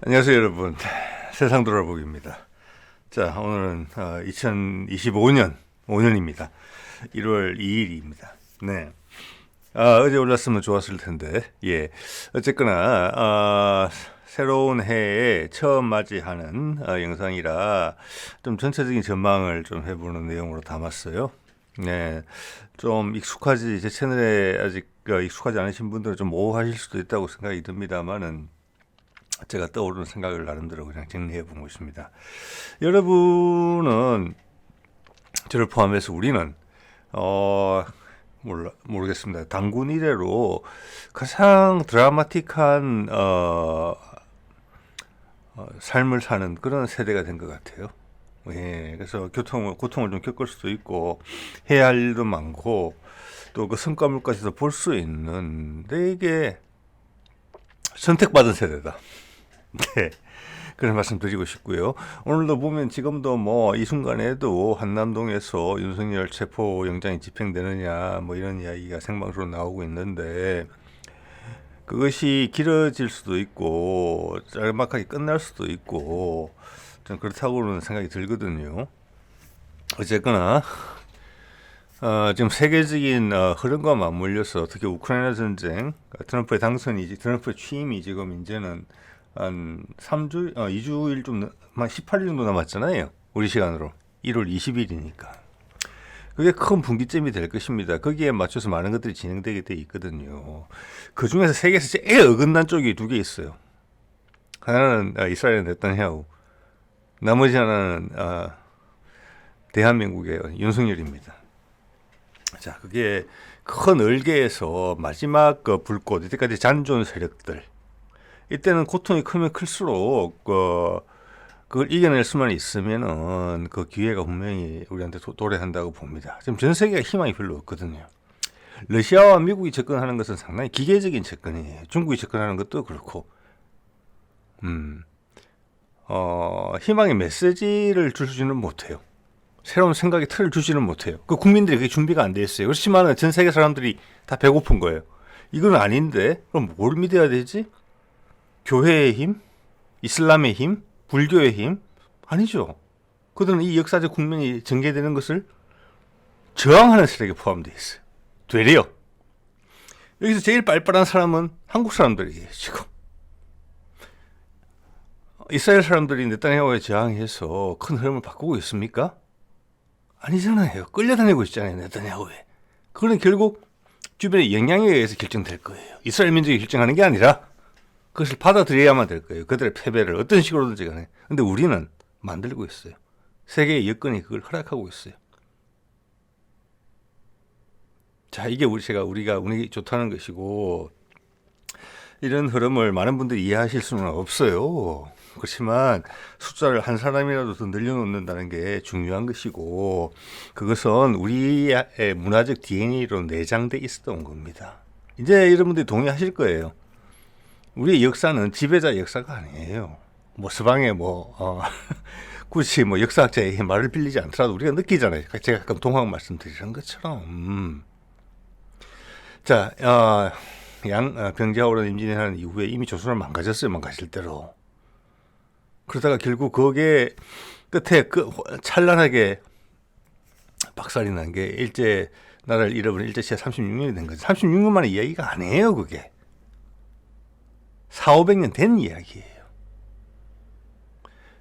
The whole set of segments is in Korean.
안녕하세요, 여러분. 세상 돌아보기입니다. 자, 오늘은 2025년 5년입니다. 1월 2일입니다. 네. 어제 올랐으면 좋았을 텐데, 예. 어쨌거나 새로운 해에 처음 맞이하는 영상이라 좀 전체적인 전망을 좀 해보는 내용으로 담았어요. 네. 좀 제 채널에 아직 익숙하지 않으신 분들은 좀 모호하실 수도 있다고 생각이 듭니다만은, 제가 떠오르는 생각을 나름대로 그냥 정리해 본 것입니다. 여러분은, 저를 포함해서 우리는 모르겠습니다. 단군 이래로 가장 드라마틱한 삶을 사는 그런 세대가 된 것 같아요. 예, 그래서 고통을 좀 겪을 수도 있고 해야 할 일도 많고 또 그 성과물까지도 볼 수 있는 되게 선택받은 세대다. 네. 그런 말씀 드리고 싶고요. 오늘도 보면 지금도 뭐 이 순간에도 한남동에서 윤석열 체포 영장이 집행되느냐 뭐 이런 이야기가 생방송으로 나오고 있는데, 그것이 길어질 수도 있고 짤막하게 끝날 수도 있고 좀 그렇다고는 생각이 들거든요. 어쨌거나 지금 세계적인 흐름과 맞물려서 특히 우크라이나 전쟁, 트럼프의 취임이 지금 이제는 한 2주일 한 18일 정도 남았잖아요. 우리 시간으로. 1월 20일이니까. 그게 큰 분기점이 될 것입니다. 거기에 맞춰서 많은 것들이 진행되게 돼 있거든요. 그 중에서 세계에서 제일 어긋난 쪽이 두 개 있어요. 하나는 이스라엘의 네타냐후, 나머지 하나는 대한민국의 윤석열입니다. 자, 그게 큰 얼개에서 마지막 불꽃, 이때까지 잔존 세력들, 이때는 고통이 크면 클수록 그걸 이겨낼 수만 있으면은 그 기회가 분명히 우리한테 도래한다고 봅니다. 지금 전 세계가 희망이 별로 없거든요. 러시아와 미국이 접근하는 것은 상당히 기계적인 접근이에요. 중국이 접근하는 것도 그렇고, 희망의 메시지를 주지는 못해요. 새로운 생각의 틀을 주지는 못해요. 그 국민들이 그게 준비가 안 돼 있어요. 그렇지만 전 세계 사람들이 다 배고픈 거예요. 이건 아닌데 그럼 뭘 믿어야 되지? 교회의 힘? 이슬람의 힘? 불교의 힘? 아니죠. 그들은 이 역사적 국면이 전개되는 것을 저항하는 세력에 포함되어 있어요. 되려 여기서 제일 빨빨한 사람은 한국 사람들이에요. 지금 이스라엘 사람들이 네타냐후에 저항해서 큰 흐름을 바꾸고 있습니까? 아니잖아요. 끌려다니고 있잖아요. 네타냐후에. 그거는 결국 주변의 영향에 의해서 결정될 거예요. 이스라엘 민족이 결정하는 게 아니라 그것을 받아들여야만 될 거예요. 그들의 패배를 어떤 식으로든지 간에. 근데 우리는 만들고 있어요. 세계의 여건이 그걸 허락하고 있어요. 자, 이게 우리가 운이 좋다는 것이고, 이런 흐름을 많은 분들이 이해하실 수는 없어요. 그렇지만 숫자를 한 사람이라도 더 늘려놓는다는 게 중요한 것이고, 그것은 우리의 문화적 DNA로 내장돼 있었던 겁니다. 이제 여러분들이 동의하실 거예요. 우리의 역사는 지배자 역사가 아니에요. 뭐 서방의 굳이 역사학자의 말을 빌리지 않더라도 우리가 느끼잖아요. 제가 가끔 동학 말씀드리는 것처럼. 자, 병자호란 임진왜란 이후에 이미 조선을 망가졌어요. 망가질 대로. 그러다가 결국 거기에 끝에 찬란하게 박살이 난 게 나라를 잃어버린 일제시대 36년이 된 거죠. 36년 만의 이야기가 아니에요, 그게. 400~500년 된 이야기예요.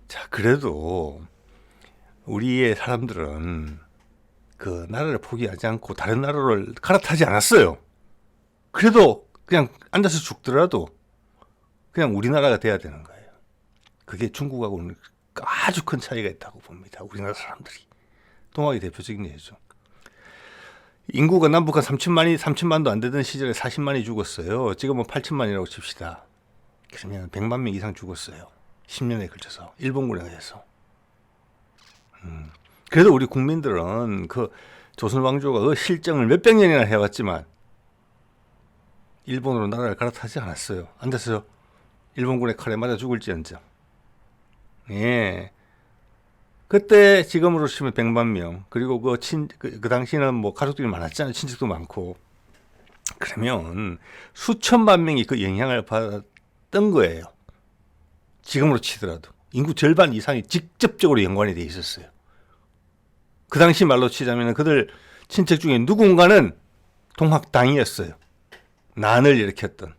자, 그래도 우리의 사람들은 그 나라를 포기하지 않고 다른 나라를 갈아타지 않았어요. 그래도 그냥 앉아서 죽더라도 그냥 우리나라가 돼야 되는 거예요. 그게 중국하고는 아주 큰 차이가 있다고 봅니다. 우리나라 사람들이. 동학이 대표적인 예죠. 인구가 남북한 3천만도 안 되던 시절에 40만이 죽었어요. 지금은 8천만이라고 칩시다. 그러면 100만 명 이상 죽었어요. 10년에 걸쳐서 일본군에 의해서. 그래도 우리 국민들은 그 조선 왕조가 그 실정을 몇백 년이나 해왔지만 일본으로 나라를 갈아타지 않았어요. 앉아서 일본군의 칼에 맞아 죽을지언정. 예. 그때 지금으로 치면 100만 명, 그리고 그 당시는 뭐 가족들이 많았잖아요. 친척도 많고. 그러면 수천만 명이 그 영향을 받았던 거예요. 지금으로 치더라도 인구 절반 이상이 직접적으로 연관이 돼 있었어요. 그 당시 말로 치자면 그들 친척 중에 누군가는 동학당이었어요. 난을 일으켰던.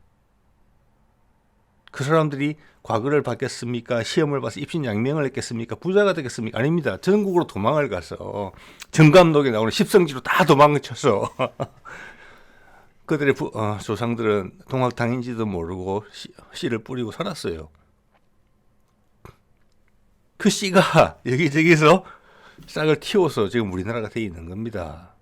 그 사람들이 과거를 받겠습니까? 시험을 봐서 입신양명을 했겠습니까? 부자가 되겠습니까? 아닙니다. 전국으로 도망을 가서 정감록에 나오는 십성지로 다 도망을 쳐서 그들의 조상들은 동학당인지도 모르고 씨를 뿌리고 살았어요. 그 씨가 여기저기서 싹을 틔워서 지금 우리나라가 돼 있는 겁니다.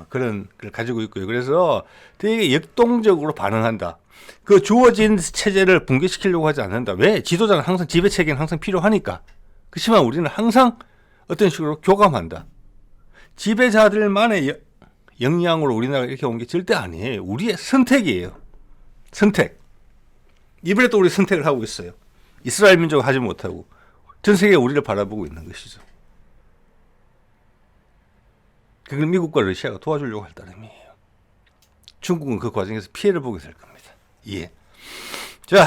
그런 걸 가지고 있고요. 그래서 되게 역동적으로 반응한다. 그 주어진 체제를 붕괴시키려고 하지 않는다. 왜? 지도자는 항상 지배 체계는 항상 필요하니까. 그렇지만 우리는 항상 어떤 식으로 교감한다. 지배자들만의 역량으로 우리나라가 이렇게 온 게 절대 아니에요. 우리의 선택이에요. 선택. 이번에 또 우리 선택을 하고 있어요. 이스라엘 민족은 하지 못하고 전 세계가 우리를 바라보고 있는 것이죠. 그걸 미국과 러시아가 도와주려고 할 따름이에요. 중국은 그 과정에서 피해를 보게 될 겁니다. 예. 자,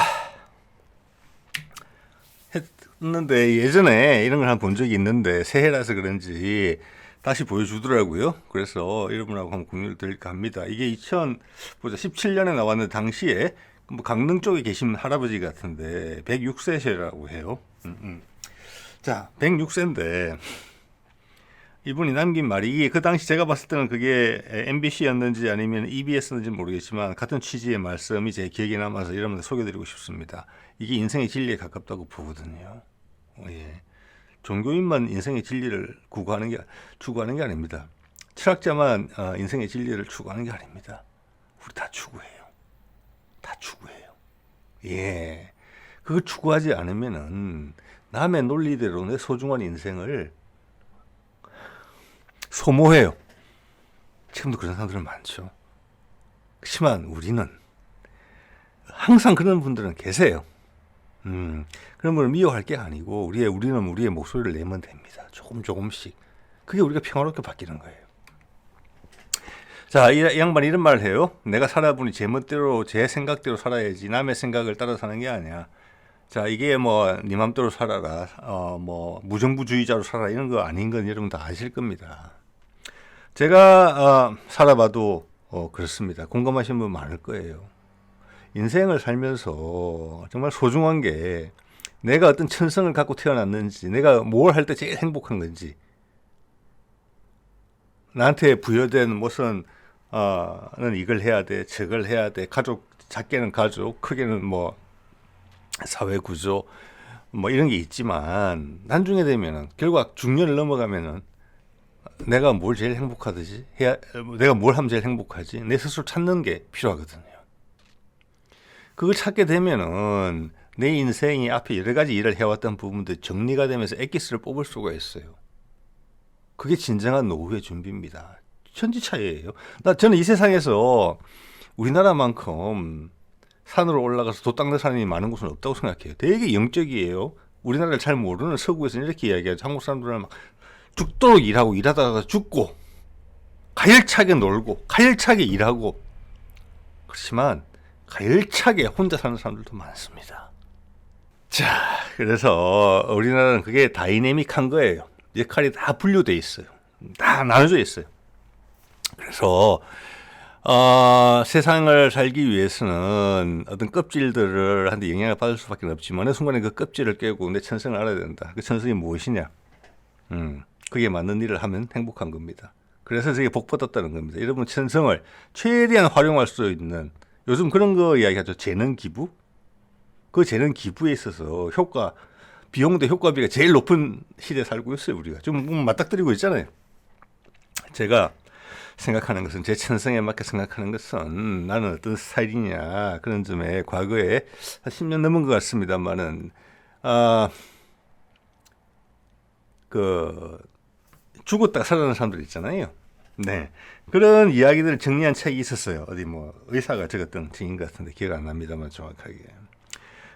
했는데 예전에 이런 걸 한 본 적이 있는데 새해라서 그런지 다시 보여주더라고요. 그래서 여러분하고 한번 공유를 드릴까 합니다. 이게 2017년에 나왔는데 당시에 뭐 강릉 쪽에 계신 할아버지 같은데 106세시라고 해요. 자, 106세인데 이분이 남긴 말이 이게 그 당시 제가 봤을 때는 그게 MBC였는지 아니면 EBS였는지 모르겠지만 같은 취지의 말씀이 제 기억에 남아서 여러분들 소개드리고 싶습니다. 이게 인생의 진리에 가깝다고 보거든요. 예. 종교인만 인생의 진리를 추구하는 게 아닙니다. 철학자만 인생의 진리를 추구하는 게 아닙니다. 우리 다 추구해요. 다 추구해요. 예. 그걸 추구하지 않으면은 남의 논리대로 내 소중한 인생을 소모해요. 지금도 그런 사람들은 많죠. 그렇지만 우리는 항상 그런 분들은 계세요. 그런 분을 미워할 게 아니고 우리는 우리의 목소리를 내면 됩니다. 조금씩. 그게 우리가 평화롭게 바뀌는 거예요. 자, 이 양반이 이런 말을 해요. 내가 살아보니 제 멋대로 제 생각대로 살아야지 남의 생각을 따라 사는 게 아니야. 자, 이게 뭐 네 맘대로 살아라. 뭐 무정부주의자로 살아라 이런 거 아닌 건 여러분 다 아실 겁니다. 제가 살아봐도 그렇습니다. 공감하시는 분 많을 거예요. 인생을 살면서 정말 소중한 게 내가 어떤 천성을 갖고 태어났는지, 내가 뭘 할 때 제일 행복한 건지, 나한테 부여된 무슨 는 이걸 해야 돼, 저걸 해야 돼, 가족, 작게는 가족, 크게는 뭐 사회 구조 뭐 이런 게 있지만 나중에 되면은 결국 중년을 넘어가면은 내가 뭘 제일 행복하듯이 내가 뭘 하면 제일 행복하지 내 스스로 찾는 게 필요하거든요. 그걸 찾게 되면은 내 인생이 앞에 여러 가지 일을 해왔던 부분들 정리가 되면서 엑기스를 뽑을 수가 있어요. 그게 진정한 노후의 준비입니다. 천지차이예요. 저는 이 세상에서 우리나라만큼 산으로 올라가서 도 닦는 사람이 많은 곳은 없다고 생각해요. 되게 영적이에요. 우리나라를 잘 모르는 서구에서는 이렇게 이야기하죠. 한국 사람들은 막 죽도록 일하고 일하다가 죽고 가열차게 놀고 가열차게 일하고 그렇지만 가열차게 혼자 사는 사람들도 많습니다. 자, 그래서 우리나라는 그게 다이내믹한 거예요. 역할이 다 분류돼 있어요. 다 나눠져 있어요. 그래서 세상을 살기 위해서는 어떤 껍질들을 한테 영향을 받을 수밖에 없지만 어느 순간에 그 껍질을 깨고 내 천성을 알아야 된다. 그 천성이 무엇이냐? 그게 맞는 일을 하면 행복한 겁니다. 그래서 저게 복 받았다는 겁니다. 여러분 천성을 최대한 활용할 수 있는 요즘 그런 거 이야기하죠. 재능 기부? 그 재능 기부에 있어서 비용 대 효과비가 제일 높은 시대에 살고 있어요. 우리가 좀 맞닥뜨리고 있잖아요. 제가 생각하는 것은 제 천성에 맞게 생각하는 것은 나는 어떤 스타일이냐 그런 점에 과거에 한 10년 넘은 것 같습니다만은 죽었다가 살아나는 사람들 있잖아요. 네. 그런 이야기들을 정리한 책이 있었어요. 어디 뭐 의사가 적었던 책인 것 같은데 기억 안 납니다만 정확하게.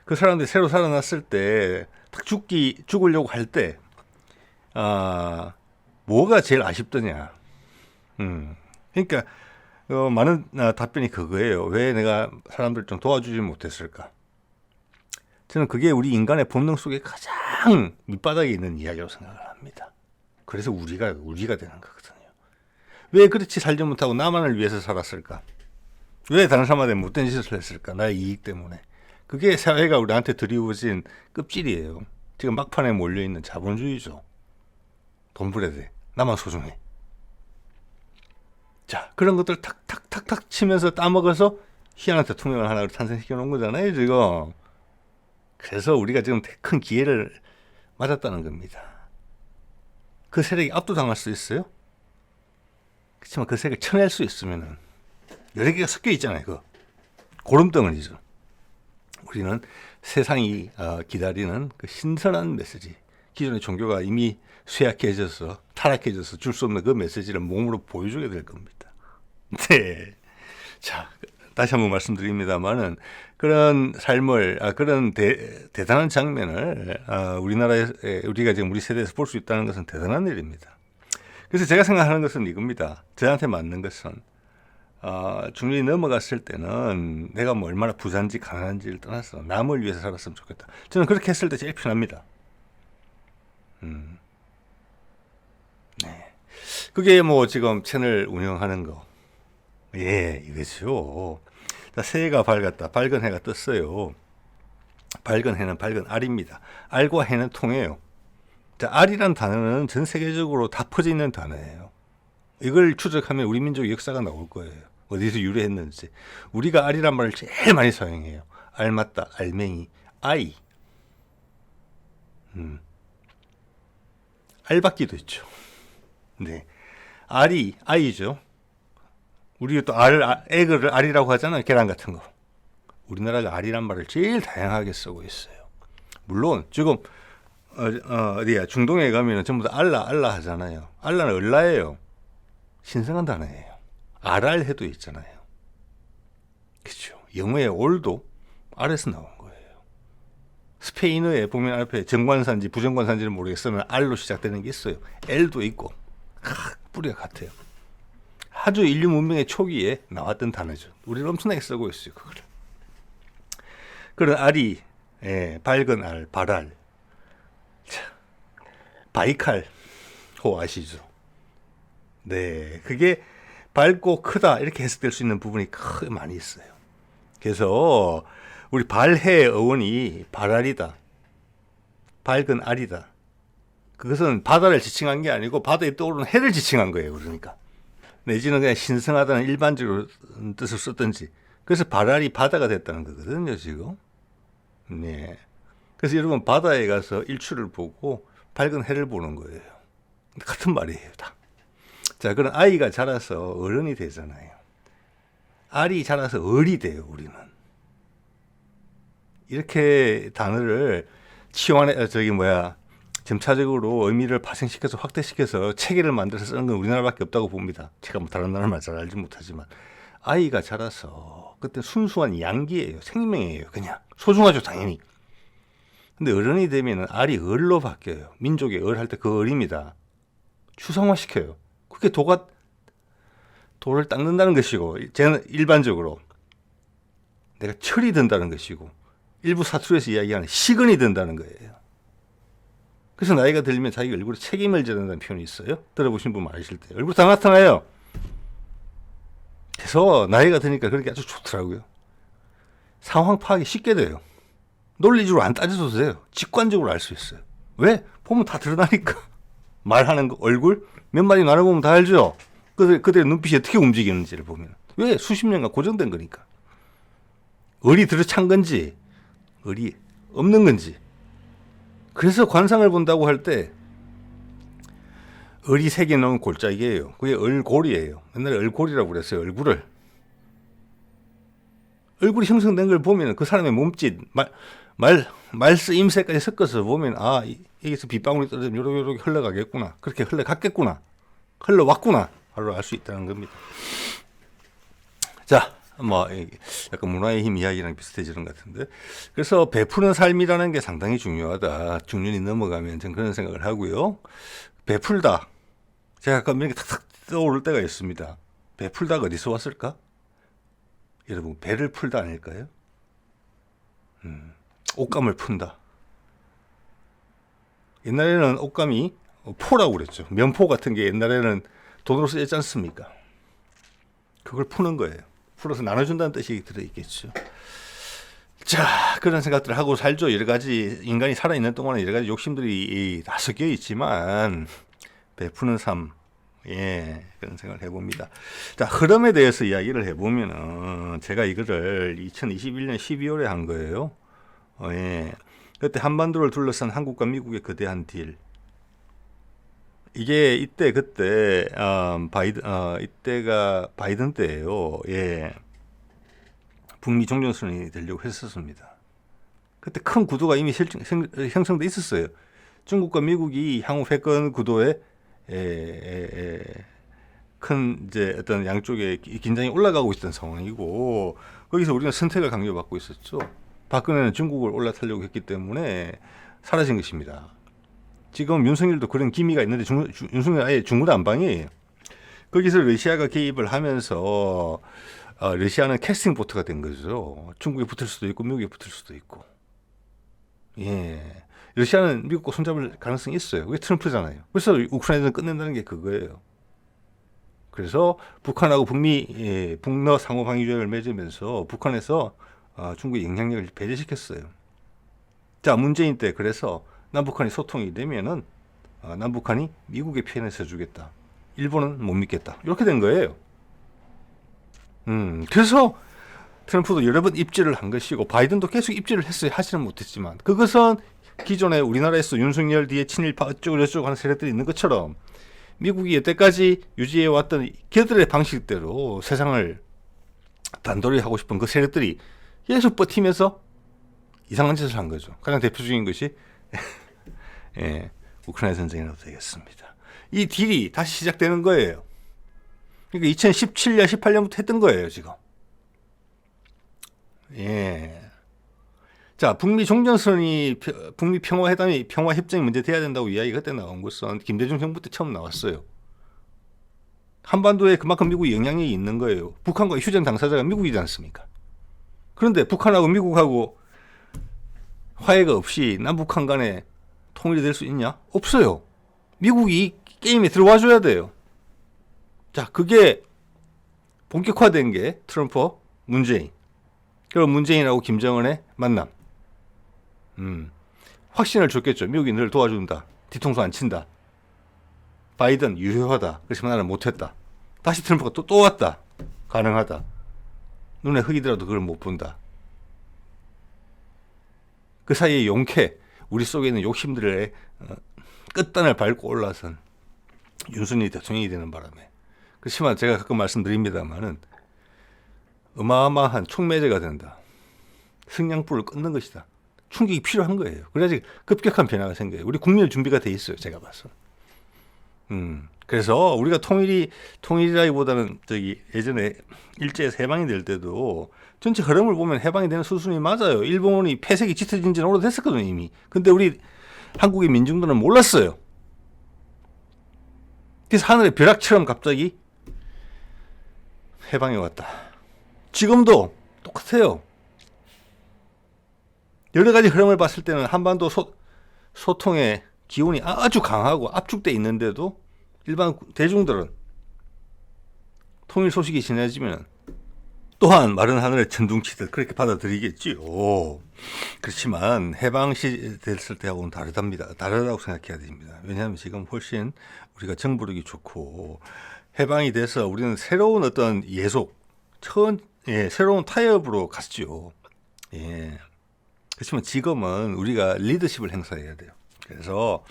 그 사람들이 새로 살아났을 때 딱 죽으려고 할 때 뭐가 제일 아쉽더냐. 그러니까 많은 답변이 그거예요. 왜 내가 사람들 좀 도와주지 못했을까? 저는 그게 우리 인간의 본능 속에 가장 밑바닥에 있는 이야기라고 생각을 합니다. 그래서 우리가 되는 거거든요. 왜 그렇지 살지 못하고 나만을 위해서 살았을까? 왜 다른 사람한테 못된 짓을 했을까? 나의 이익 때문에. 그게 사회가 우리한테 들이워진 껍질이에요. 지금 막판에 몰려있는 자본주의죠. 돈벌어야 돼. 나만 소중해. 자, 그런 것들 탁탁탁탁 치면서 따먹어서 희한한 대통령을 하나 탄생시켜 놓은 거잖아요, 지금. 그래서 우리가 지금 큰 기회를 맞았다는 겁니다. 그 세력이 압도당할 수 있어요? 그렇지만 그 세력을 쳐낼 수 있으면은 여러 개가 섞여 있잖아요. 그 고름덩어리죠. 우리는 세상이 기다리는 그 신선한 메시지. 기존의 종교가 이미 쇠약해져서 타락해져서 줄 수 없는 그 메시지를 몸으로 보여주게 될 겁니다. 네. 자, 다시 한번 말씀드립니다만은 그런 삶을 그런 대단한 장면을 우리나라에 우리가 지금 우리 세대에서 볼 수 있다는 것은 대단한 일입니다. 그래서 제가 생각하는 것은 이겁니다. 저한테 맞는 것은 중년이 넘어갔을 때는 내가 뭐 얼마나 부자인지 가난한지를 떠나서 남을 위해서 살았으면 좋겠다. 저는 그렇게 했을 때 제일 편합니다. 네. 그게 뭐 지금 채널 운영하는 거. 예, 이거죠. 자, 새해가 밝았다. 밝은 해가 떴어요. 밝은 해는 밝은 알입니다. 알과 해는 통해요. 자, 알이란 단어는 전 세계적으로 다 퍼져 있는 단어예요. 이걸 추적하면 우리 민족의 역사가 나올 거예요. 어디서 유래했는지. 우리가 알이란 말을 제일 많이 사용해요. 알맞다, 알맹이, 아이. 알박기도 있죠. 네. 알이 아이죠. 우리가 또 애를 알이라고 하잖아요. 계란 같은 거. 우리나라가 알이란 말을 제일 다양하게 쓰고 있어요. 물론 지금 어디야 중동에 가면은 전부 다 알라 하잖아요. 알라는 얼라예요. 신성한 단어예요. 알알해도 있잖아요. 그렇죠. 영어의 올도 알에서 나온 거예요. 스페인어에 보면 앞에 정관사인지 부정관사인지는 모르겠으면 알로 시작되는 게 있어요. 엘도 있고 뿌리가 같아요. 아주 인류 문명의 초기에 나왔던 단어죠. 우리는 엄청나게 쓰고 있어요. 그거를. 그런 알이 밝은 알, 발알, 바이칼 호 아시죠? 네, 그게 밝고 크다 이렇게 해석될 수 있는 부분이 많이 있어요. 그래서 우리 발해 어원이 발알이다, 밝은 알이다. 그것은 바다를 지칭한 게 아니고 바다에 떠오르는 해를 지칭한 거예요. 그러니까 내지는 그냥 신성하다는 일반적으로 뜻을 썼든지. 그래서 발알이 바다가 됐다는 거거든요, 지금. 네. 그래서 여러분 바다에 가서 일출을 보고 밝은 해를 보는 거예요. 같은 말이에요, 다. 자, 그런 아이가 자라서 어른이 되잖아요. 알이 자라서 얼이 돼요, 우리는. 이렇게 단어를 점차적으로 의미를 파생시켜서 확대시켜서 체계를 만들어서 쓰는 건 우리나라밖에 없다고 봅니다. 제가 뭐 다른 나라 말 잘 알지 못하지만. 아이가 자라서 그때 순수한 양기예요. 생명이에요. 그냥. 소중하죠, 당연히. 근데 어른이 되면 알이 얼로 바뀌어요. 민족의 얼 할 때 그 얼입니다. 추상화시켜요. 그게 돌을 닦는다는 것이고, 쟤는 일반적으로 내가 철이 든다는 것이고, 일부 사투리에서 이야기하는 시근이 든다는 거예요. 그래서 나이가 들면 자기 얼굴에 책임을 져야 된다는 표현이 있어요. 들어보신 분 많으실 때. 얼굴 다 나타나요. 그래서 나이가 드니까 그렇게 아주 좋더라고요. 상황 파악이 쉽게 돼요. 논리적으로 안 따져도 돼요. 직관적으로 알 수 있어요. 왜? 보면 다 드러나니까. 말하는 거, 얼굴 몇 마디 나눠보면 다 알죠. 그들의 눈빛이 어떻게 움직이는지를 보면. 왜? 수십 년간 고정된 거니까. 얼이 들어찬 건지 얼이 없는 건지. 그래서 관상을 본다고 할 때 얼이 새겨놓은 골짜기예요. 그게 얼골이에요. 옛날에 얼골이라고 그랬어요. 얼굴이 형성된 걸 보면 그 사람의 몸짓, 말쓰임새까지 섞어서 보면 여기서 빗방울이 떨어지면 요렇게 흘러가겠구나. 그렇게 흘러갔겠구나. 흘러왔구나. 바로 알 수 있다는 겁니다. 자, 약간 문화의 힘 이야기랑 비슷해지는 것 같은데. 그래서 베푸는 삶이라는 게 상당히 중요하다. 중년이 넘어가면 전 그런 생각을 하고요. 베풀다. 제가 가끔 이렇게 탁탁 떠오를 때가 있습니다. 베풀다가 어디서 왔을까? 여러분, 배를 풀다 아닐까요? 옷감을 푼다. 옛날에는 옷감이 포라고 그랬죠. 면포 같은 게 옛날에는 돈으로 쓰지 않습니까? 그걸 푸는 거예요. 풀어서 나눠준다는 뜻이 들어있겠죠. 자, 그런 생각들을 하고 살죠. 여러 가지 인간이 살아있는 동안에 여러 가지 욕심들이 다 섞여 있지만 베푸는 삶, 예, 그런 생각을 해봅니다. 자, 흐름에 대해서 이야기를 해보면은 제가 이거를 2021년 12월에 한 거예요. 예, 그때 한반도를 둘러싼 한국과 미국의 거대한 딜. 이게 이때 그때 이때가 바이든 때예요. 예. 북미 종전선언이 되려고 했었습니다. 그때 큰 구도가 이미 형성돼 있었어요. 중국과 미국이 향후 패권 구도에 큰 이제 어떤 양쪽에 긴장이 올라가고 있던 상황이고 거기서 우리는 선택을 강요받고 있었죠. 박근혜는 중국을 올라타려고 했기 때문에 사라진 것입니다. 지금 윤석열도 그런 기미가 있는데 윤석열 아예 중국 안방이에요. 거기서 러시아가 개입을 하면서 러시아는 캐스팅 보트가 된 거죠. 중국에 붙을 수도 있고 미국에 붙을 수도 있고. 예, 러시아는 미국과 손잡을 가능성이 있어요. 그게 트럼프잖아요. 그래서 우크라이나는 끝낸다는 게 그거예요. 그래서 북한하고 북러 상호방위조약을 맺으면서 북한에서 중국의 영향력을 배제시켰어요. 자, 문재인 때 그래서 남북한이 소통이 되면은 남북한이 미국의 편에 서주겠다. 일본은 못 믿겠다. 이렇게 된 거예요. 그래서 트럼프도 여러 번 입질을 한 것이고 바이든도 계속 입질을 했어요. 하지는 못했지만 그것은 기존에 우리나라에서 윤석열 뒤에 친일파 어쩌고 저쩌고 하는 세력들이 있는 것처럼 미국이 여태까지 유지해왔던 걔들의 방식대로 세상을 단도리 하고 싶은 그 세력들이 계속 버티면서 이상한 짓을 한 거죠. 가장 대표적인 것이 예, 우크라이나 전쟁이라도 되겠습니다. 이 딜이 다시 시작되는 거예요. 그러니까 2017년, 18년부터 했던 거예요, 지금. 예. 자, 북미 종전선언이, 북미 평화회담이 평화협정이 문제 돼야 된다고 이야기 그때 나온 것은 김대중 정부 때 처음 나왔어요. 한반도에 그만큼 미국이 영향력이 있는 거예요. 북한과 휴전 당사자가 미국이지 않습니까? 그런데 북한하고 미국하고 화해가 없이 남북한 간에 통일이 될 수 있냐? 없어요. 미국이 게임에 들어와 줘야 돼요. 자, 그게 본격화된 게 트럼프, 문재인. 그럼 문재인하고 김정은의 만남. 확신을 줬겠죠. 미국이 늘 도와준다. 뒤통수 안 친다. 바이든 유효하다. 그렇지만 나는 못했다. 다시 트럼프가 또 왔다. 가능하다. 눈에 흙이더라도 그걸 못 본다. 그 사이에 용케, 우리 속에 있는 욕심들의 끝단을 밟고 올라선 윤석열이 대통령이 되는 바람에. 그렇지만 제가 가끔 말씀드립니다만은 어마어마한 촉매제가 된다. 승량불을 끊는 것이다. 충격이 필요한 거예요. 그래야지 급격한 변화가 생겨요. 우리 국민의 준비가 돼 있어요. 제가 봐서. 그래서 우리가 통일이라기보다는 예전에 일제에서 해방이 될 때도 전체 흐름을 보면 해방이 되는 수순이 맞아요. 일본이 폐색이 짙어진 지는 오래됐었거든요, 이미. 근데 우리 한국의 민중들은 몰랐어요. 그래서 하늘의 벼락처럼 갑자기 해방이 왔다. 지금도 똑같아요. 여러 가지 흐름을 봤을 때는 한반도 소통의 기운이 아주 강하고 압축돼 있는데도 일반 대중들은 통일 소식이 전해지면 또한 마른 하늘의 천둥치듯 그렇게 받아들이겠지요. 그렇지만 해방시 됐을 때하고는 다르다고 생각해야 됩니다. 왜냐하면 지금 훨씬 우리가 정부력이 좋고 해방이 돼서 우리는 새로운 어떤 새로운 타협으로 갔죠. 예. 그렇지만 지금은 우리가 리더십을 행사해야 돼요. 그래서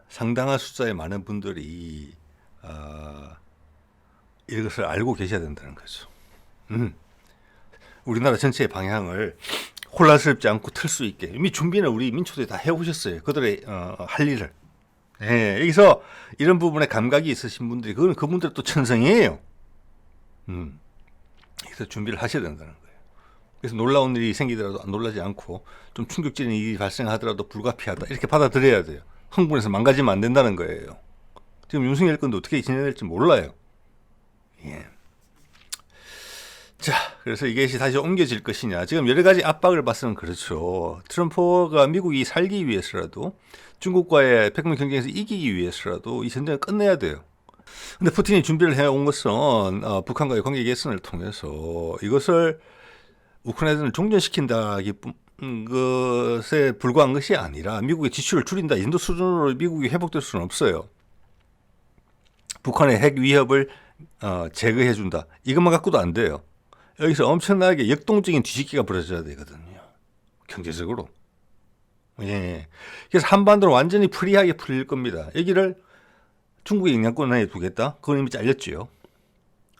상당한 숫자의 많은 분들이 이것을 알고 계셔야 된다는 거죠. 우리나라 전체의 방향을 혼란스럽지 않고 틀 수 있게 이미 준비는 우리 민초들이 다 해오셨어요. 그들의 할 일을. 예, 여기서 이런 부분에 감각이 있으신 분들이 그분들 또 천성이에요. 그래서 준비를 하셔야 된다는 거예요. 그래서 놀라운 일이 생기더라도 놀라지 않고 좀 충격적인 일이 발생하더라도 불가피하다 이렇게 받아들여야 돼요. 흥분해서 망가지면 안 된다는 거예요. 지금 윤석열 건도 어떻게 진행될지 몰라요. 예. 자, 그래서 이것이 다시 옮겨질 것이냐. 지금 여러 가지 압박을 받으면 그렇죠. 트럼프가 미국이 살기 위해서라도 중국과의 백분 경쟁에서 이기기 위해서라도 이 전쟁을 끝내야 돼요. 근데 푸틴이 준비를 해온 것은 북한과의 관계 개선을 통해서 이것을 우크라이나를 종전시킨다기 것에 불과한 것이 아니라 미국의 지출을 줄인다. 이 정도 수준으로 미국이 회복될 수는 없어요. 북한의 핵 위협을 제거해준다. 이것만 갖고도 안 돼요. 여기서 엄청나게 역동적인 뒤집기가 벌어져야 되거든요. 경제적으로. 예. 그래서 한반도는 완전히 프리하게 풀릴 겁니다. 여기를 중국의 영향권 내에 두겠다? 그건 이미 잘렸지요.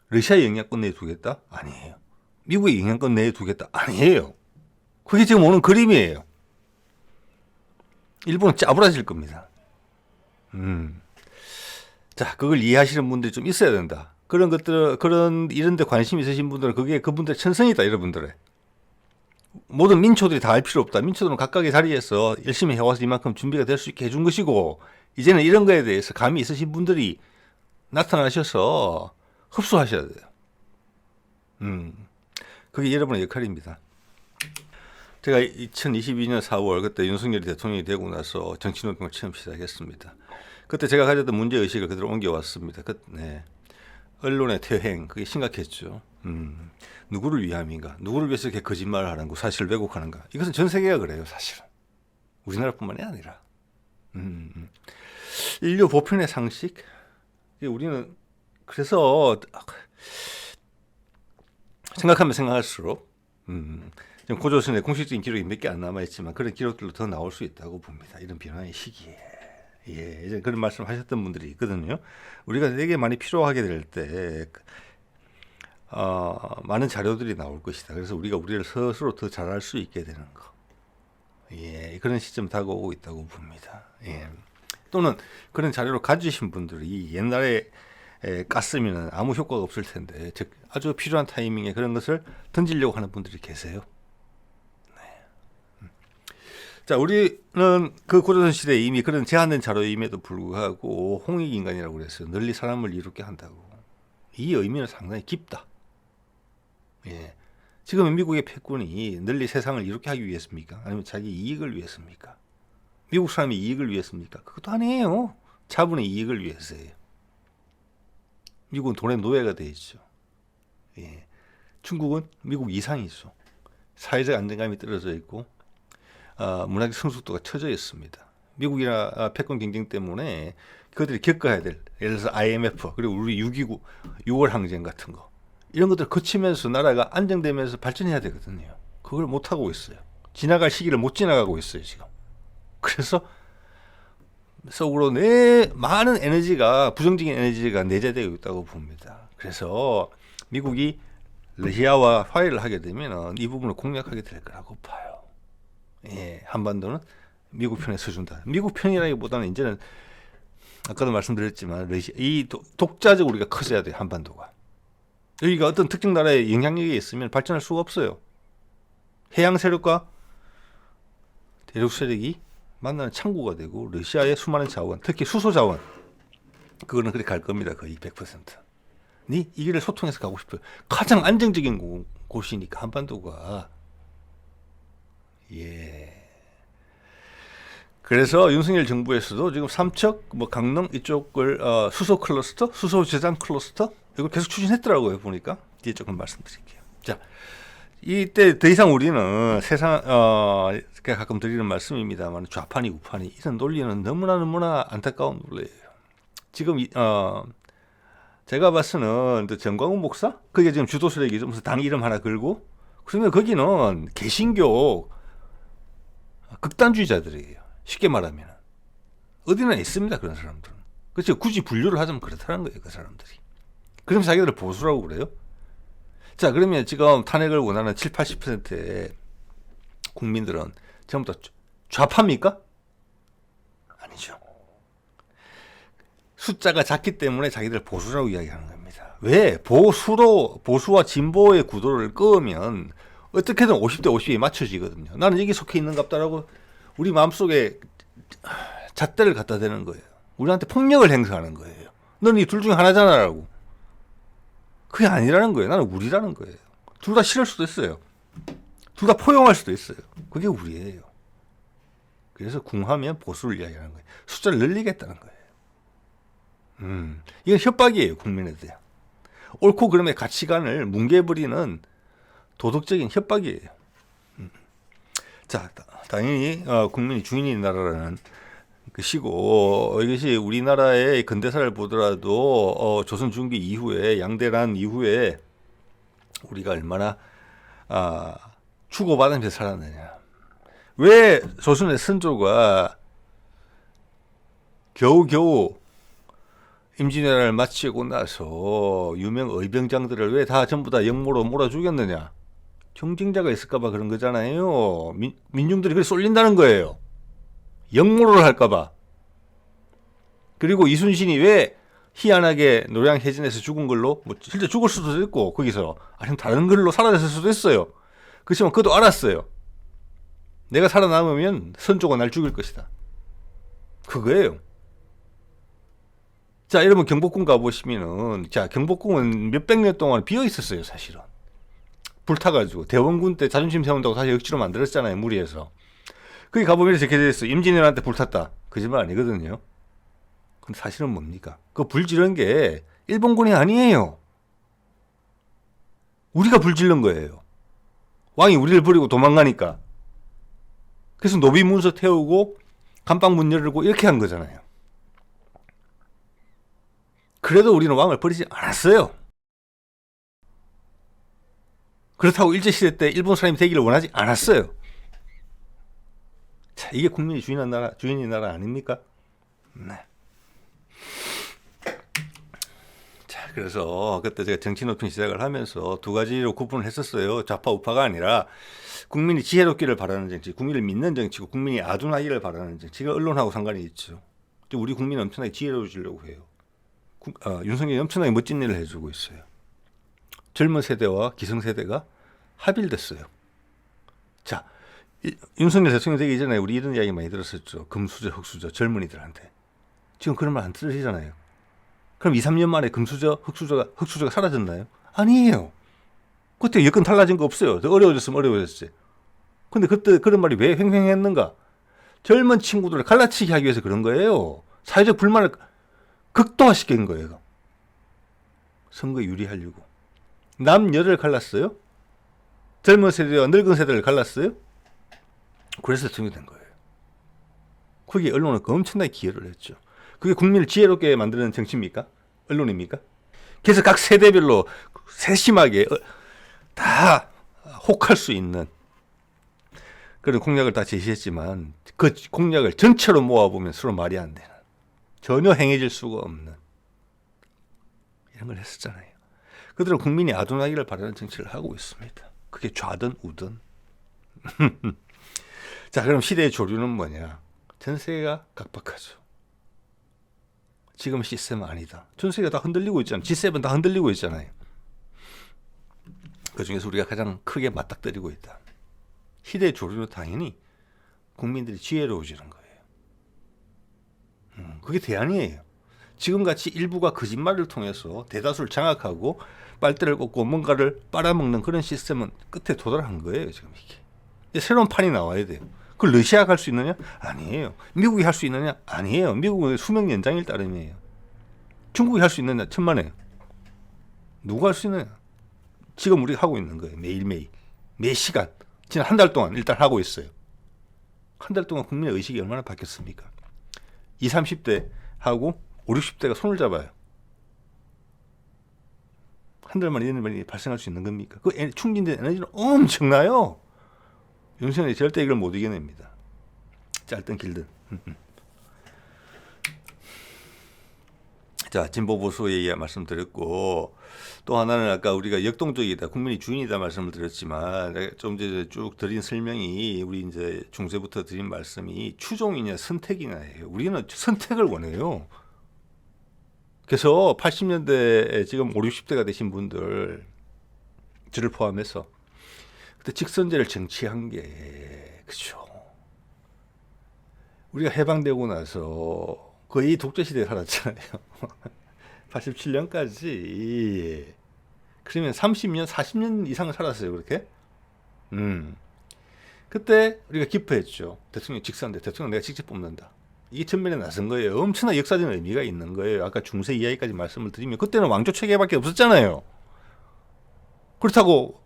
러시아의 영향권 내에 두겠다? 아니에요. 미국의 영향권 내에 두겠다? 아니에요. 그게 지금 오는 그림이에요. 일본은 짜부라질 겁니다. 자, 그걸 이해하시는 분들이 좀 있어야 된다. 그런 것들, 이런 데 관심 있으신 분들은 그게 그분들의 천성이다, 여러분들의. 모든 민초들이 다 할 필요 없다. 민초들은 각각의 자리에서 열심히 해와서 이만큼 준비가 될 수 있게 해준 것이고, 이제는 이런 거에 대해서 감이 있으신 분들이 나타나셔서 흡수하셔야 돼요. 그게 여러분의 역할입니다. 제가 2022년 4월 그때 윤석열이 대통령이 되고 나서 정치노동을 처음 시작했습니다. 그때 제가 가졌던 문제의식을 그대로 옮겨왔습니다. 네. 언론의 퇴행, 그게 심각했죠. 누구를 위함인가? 누구를 위해서 이렇게 거짓말을 하는가? 사실을 왜곡하는가? 이것은 전 세계가 그래요, 사실은. 우리나라뿐만이 아니라. 인류 보편의 상식? 우리는, 그래서, 생각하면 생각할수록, 지금 고조선의 공식적인 기록이 몇 개 안 남아있지만 그런 기록들도 더 나올 수 있다고 봅니다. 이런 변화의 시기에. 예, 이제 그런 말씀 하셨던 분들이 있거든요. 우리가 되게 많이 필요하게 될 때, 많은 자료들이 나올 것이다. 그래서 우리가 우리를 스스로 더 잘할 수 있게 되는 거. 예, 그런 시점 다가오고 있다고 봅니다. 예. 또는 그런 자료를 가지신 분들이 옛날에 깠으면 아무 효과가 없을 텐데, 즉, 아주 필요한 타이밍에 그런 것을 던지려고 하는 분들이 계세요. 자, 우리는 그 고조선 시대에 이미 그런 제한된 자료임에도 불구하고 홍익인간이라고 그랬어요. 널리 사람을 이롭게 한다고. 이 의미는 상당히 깊다. 예. 지금 미국의 패권이 널리 세상을 이롭게 하기 위해서입니까? 아니면 자기 이익을 위해서입니까? 미국 사람이 이익을 위해서입니까? 그것도 아니에요. 자본의 이익을 위해서예요. 미국은 돈의 노예가 돼 있죠. 예. 중국은 미국 이상이죠. 사회적 안정감이 떨어져 있고 문화적 성숙도가 처져 있습니다. 미국이나 패권 경쟁 때문에 그들이 겪어야 될, 예를 들어서 IMF, 그리고 우리 6.29, 6월 항쟁 같은 거, 이런 것들을 거치면서 나라가 안정되면서 발전해야 되거든요. 그걸 못하고 있어요. 지나갈 시기를 못 지나가고 있어요, 지금. 그래서 속으로 많은 에너지가, 부정적인 에너지가 내재되어 있다고 봅니다. 그래서 미국이 러시아와 화해를 하게 되면 이 부분을 공략하게 될 거라고 봐요. 예, 한반도는 미국 편에 서준다. 미국 편이라기보다는 이제는 아까도 말씀드렸지만 이 독자적 우리가 커져야 돼요. 한반도가. 여기가 어떤 특정 나라의 영향력이 있으면 발전할 수가 없어요. 해양 세력과 대륙 세력이 만나는 창구가 되고 러시아의 수많은 자원, 특히 수소 자원, 그거는 그렇게 갈 겁니다. 거의 100%. 이 길을 소통해서 가고 싶어요. 가장 안정적인 곳이니까 한반도가. 예. 그래서 윤석열 정부에서도 지금 삼척, 강릉 이쪽을 수소 클러스터, 수소 저장 클러스터 이걸 계속 추진했더라고요. 보니까 뒤에 조금 말씀드릴게요. 자, 이때 더 이상 우리는 세상 가끔 드리는 말씀입니다만 좌판이 우판이 이런 논리는 너무나 안타까운 논리예요. 지금 제가 봤을 때는 정광훈 목사 그게 지금 주도세력이 좀 당 이름 하나 걸고 그러면 거기는 개신교 극단주의자들이에요. 쉽게 말하면 어디나 있습니다. 그런 사람들은. 그렇죠. 굳이 분류를 하자면 그렇다는 거예요. 그 사람들이. 그럼 자기들을 보수라고 그래요? 자, 그러면 지금 탄핵을 원하는 7, 80%의 국민들은 전부 다 좌파입니까? 아니죠. 숫자가 작기 때문에 자기들 보수라고 이야기하는 겁니다. 왜? 보수와 진보의 구도를 끄면 어떻게든 50대 50에 맞춰지거든요. 나는 여기 속해 있는갑다라고 우리 마음속에 잣대를 갖다 대는 거예요. 우리한테 폭력을 행사하는 거예요. 너는 이 둘 중에 하나잖아라고. 그게 아니라는 거예요. 나는 우리라는 거예요. 둘 다 싫을 수도 있어요. 둘 다 포용할 수도 있어요. 그게 우리예요. 그래서 궁하면 보수를 이야기하는 거예요. 숫자를 늘리겠다는 거예요. 이건 협박이에요. 국민에 대한. 옳고 그름의 가치관을 뭉개버리는 도덕적인 협박이에요. 자, 당연히 국민이 주인인 나라라는 것이고, 이것이 우리나라의 근대사를 보더라도 조선 중기 이후에, 양대란 이후에 우리가 얼마나 주고받으면서 살았느냐. 왜 조선의 선조가 겨우겨우 임진왜란을 마치고 나서 유명 의병장들을 왜 다 전부 다 역모로 몰아 죽였느냐. 경쟁자가 있을까봐 그런 거잖아요. 민중들이 그래 쏠린다는 거예요. 역모를 할까봐. 그리고 이순신이 왜 희한하게 노량해전에서 죽은 걸로, 뭐 실제 죽을 수도 있고 거기서 아니면 다른 걸로 사라졌을 수도 있어요. 그렇지만 그도 알았어요. 내가 살아남으면 선조가 날 죽일 것이다. 그거예요. 자, 여러분 경복궁 가보시면은, 자, 경복궁은 몇백 년 동안 비어 있었어요, 사실은. 불타가지고 대원군 때 자존심 세운다고 다시 억지로 만들었잖아요, 무리해서. 거기 가보면 이렇게 적혀져 있어. 임진왜란 때 불탔다. 거짓말 아니거든요. 근데 사실은 뭡니까? 그 불 지른 게 일본군이 아니에요. 우리가 불 지른 거예요. 왕이 우리를 버리고 도망가니까. 그래서 노비 문서 태우고 감방 문 열고 이렇게 한 거잖아요. 그래도 우리는 왕을 버리지 않았어요. 그렇다고 일제시대 때 일본 사람이 되기를 원하지 않았어요. 자, 이게 국민이 주인인 나라 아닙니까? 네. 자, 그래서 그때 제가 정치 노트 시작을 하면서 두 가지로 구분을 했었어요. 좌파 우파가 아니라 국민이 지혜롭기를 바라는 정치, 국민을 믿는 정치고 국민이 아둔하기를 바라는 정치가 언론하고 상관이 있죠. 우리 국민은 엄청나게 지혜로워지려고 해요. 윤석열이 엄청나게 멋진 일을 해주고 있어요. 젊은 세대와 기성세대가 합일됐어요. 자, 윤석열 대통령 되기 전에 우리 이런 이야기 많이 들었었죠. 금수저, 흑수저, 젊은이들한테. 지금 그런 말 안 들으시잖아요. 그럼 2, 3년 만에 금수저, 흑수저가 사라졌나요? 아니에요. 그때 여건 달라진 거 없어요. 더 어려워졌으면 어려워졌지. 근데 그때 그런 말이 왜 횡행했는가? 젊은 친구들을 갈라치기 하기 위해서 그런 거예요. 사회적 불만을 극도화시킨 거예요. 선거에 유리하려고. 남녀를 갈랐어요? 젊은 세대와 늙은 세대를 갈랐어요? 그래서 대통령이 된 거예요. 거기에 언론은 엄청나게 기여를 했죠. 그게 국민을 지혜롭게 만드는 정치입니까? 언론입니까? 그래서 각 세대별로 세심하게 다 혹할 수 있는 그런 공약을 다 제시했지만 그 공약을 전체로 모아보면 서로 말이 안 되는, 전혀 행해질 수가 없는 이런 걸 했었잖아요. 그들은 국민이 아둔하기를 바라는 정치를 하고 있습니다. 그게 좌든 우든. 자, 그럼 시대의 조류는 뭐냐? 전 세계가 각박하죠. 지금 시스템은 아니다. 전 세계가 다 흔들리고 있잖아요. G7 다 흔들리고 있잖아요. 그 중에서 우리가 가장 크게 맞닥뜨리고 있다. 시대의 조류는 당연히 국민들이 지혜로워지는 거예요. 그게 대안이에요. 지금같이 일부가 거짓말을 통해서 대다수를 장악하고 빨대를 꽂고 뭔가를 빨아먹는 그런 시스템은 끝에 도달한 거예요. 지금 이게. 이제 새로운 판이 나와야 돼요. 그걸 러시아가 할 수 있느냐? 아니에요. 미국이 할 수 있느냐? 아니에요. 미국은 수명 연장일 따름이에요. 중국이 할 수 있느냐? 천만에요. 누가 할 수 있느냐? 지금 우리가 하고 있는 거예요. 매일매일. 매 시간. 지난 한 달 동안 일단 하고 있어요. 한 달 동안 국민의 의식이 얼마나 바뀌었습니까? 20, 30대 하고 5, 60대가 손을 잡아요. 한 달 만에 이런 일이 발생할 수 있는 겁니까? 그 충진된 에너지는 엄청나요. 윤석열이 절대 이걸 못 이겨냅니다. 짧든 길든. 자, 진보 보수의 말씀드렸고, 또 하나는 아까 우리가 역동적이다, 국민이 주인이다 말씀을 드렸지만, 좀 이제 쭉 드린 설명이, 우리 이제 중세부터 드린 말씀이 추종이냐 선택이냐예요. 우리는 선택을 원해요. 그래서 80년대에 지금 5, 60대가 되신 분들, 저를 포함해서 그때 직선제를 정치한 게, 그쵸. 우리가 해방되고 나서 거의 독재 시대에 살았잖아요. 87년까지 그러면 30년, 40년 이상을 살았어요. 그렇게. 그때 우리가 기뻐했죠. 대통령 직선인데 대통령 내가 직접 뽑는다. 이게 전면에 나선 거예요. 엄청난 역사적인 의미가 있는 거예요. 아까 중세 이야기까지 말씀을 드리면 그때는 왕조 체계밖에 없었잖아요. 그렇다고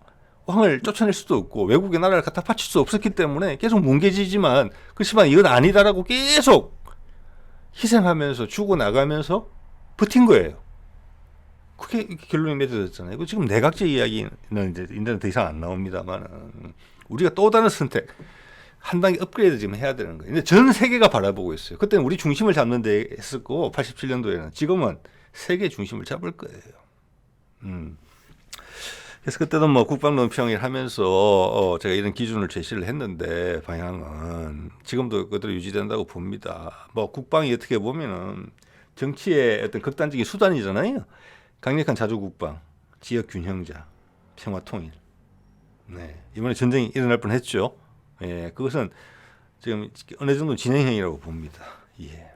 왕을 쫓아낼 수도 없고 외국의 나라를 갖다 바칠 수 없었기 때문에 계속 뭉개지지만 그렇지만 이건 아니다라고 계속 희생하면서 죽어나가면서 버틴 거예요. 그게 결론이 맺어졌잖아요. 지금 내각제 이야기는 이제 인터넷 더 이상 안 나옵니다만 우리가 또 다른 선택 한 단계 업그레이드 지금 해야 되는 거예요. 근데 전 세계가 바라보고 있어요. 그때는 우리 중심을 잡는 데 했었고 87년도에는 지금은 세계 중심을 잡을 거예요. 그래서 그때도 뭐 국방론평을 하면서 제가 이런 기준을 제시를 했는데 방향은 지금도 그대로 유지된다고 봅니다. 뭐 국방이 어떻게 보면은 정치의 어떤 극단적인 수단이잖아요. 강력한 자주국방, 지역 균형자, 평화 통일. 네, 이번에 전쟁이 일어날 뻔했죠. 예, 그것은 지금 어느 정도 진행형이라고 봅니다. 예.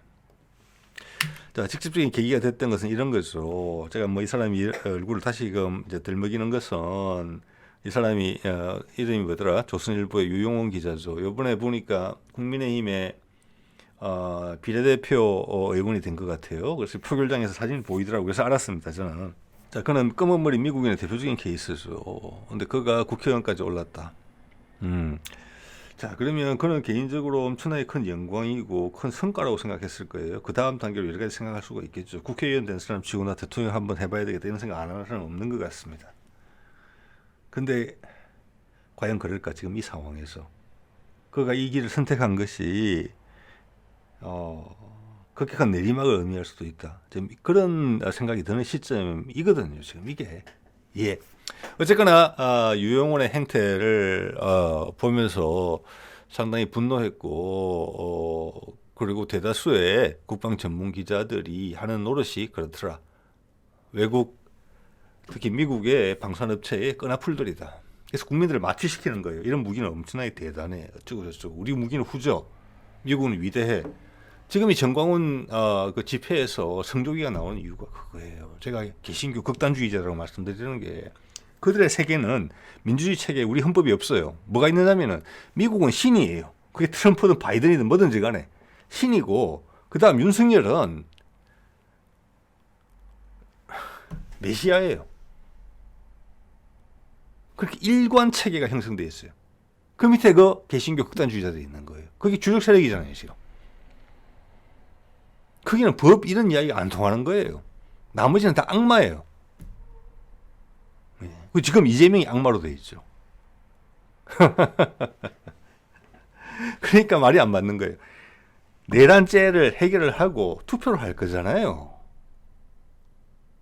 자, 직접적인 계기가 됐던 것은 이런 거죠. 제가 뭐 이 사람이 얼굴을 다시금 이제 들먹이는 것은 이 사람이 이름이 뭐더라? 조선일보의 유용원 기자죠. 요번에 보니까 국민의힘의 비례대표 의원이 된 것 같아요. 그래서 표결장에서 사진이 보이더라고요. 그래서 알았습니다, 저는. 자, 그는 검은 머리 미국인의 대표적인 케이스죠. 근데 그가 국회의원까지 올랐다. 자, 그러면 그는 개인적으로 엄청나게 큰 영광이고 큰 성과라고 생각했을 거예요. 그 다음 단계로 여러 가지 생각할 수가 있겠죠. 국회의원 된 사람 치고나 대통령 한번 해봐야 되겠다 이런 생각 안 하는 사람은 없는 것 같습니다. 근데 과연 그럴까 지금 이 상황에서. 그가 이 길을 선택한 것이 급격한 내리막을 의미할 수도 있다. 지금 그런 생각이 드는 시점이거든요. 지금 이게. 예. 어쨌거나 유용원의 행태를 보면서 상당히 분노했고 그리고 대다수의 국방 전문 기자들이 하는 노릇이 그렇더라. 외국 특히 미국의 방산업체의 끈앞풀들이다. 그래서 국민들을 마취시키는 거예요. 이런 무기는 엄청나게 대단해. 어쩌고 저쩌고. 우리 무기는 후져. 미국은 위대해. 지금 이 정광훈 그 집회에서 성조기가 나오는 이유가 그거예요. 제가 개신교 극단주의자라고 말씀드리는 게 그들의 세계는 민주주의 체계에 우리 헌법이 없어요. 뭐가 있느냐면은 미국은 신이에요. 그게 트럼프든 바이든이든 뭐든지 간에 신이고 그 다음 윤석열은 메시아예요. 그렇게 일관 체계가 형성되어 있어요. 그 밑에 그 개신교 극단주의자들이 있는 거예요. 그게 주력 세력이잖아요, 지금. 거기는 법 이런 이야기가 안 통하는 거예요. 나머지는 다 악마예요. 지금 이재명이 악마로 돼 있죠. 그러니까 말이 안 맞는 거예요. 내란죄를 해결을 하고 투표를 할 거잖아요.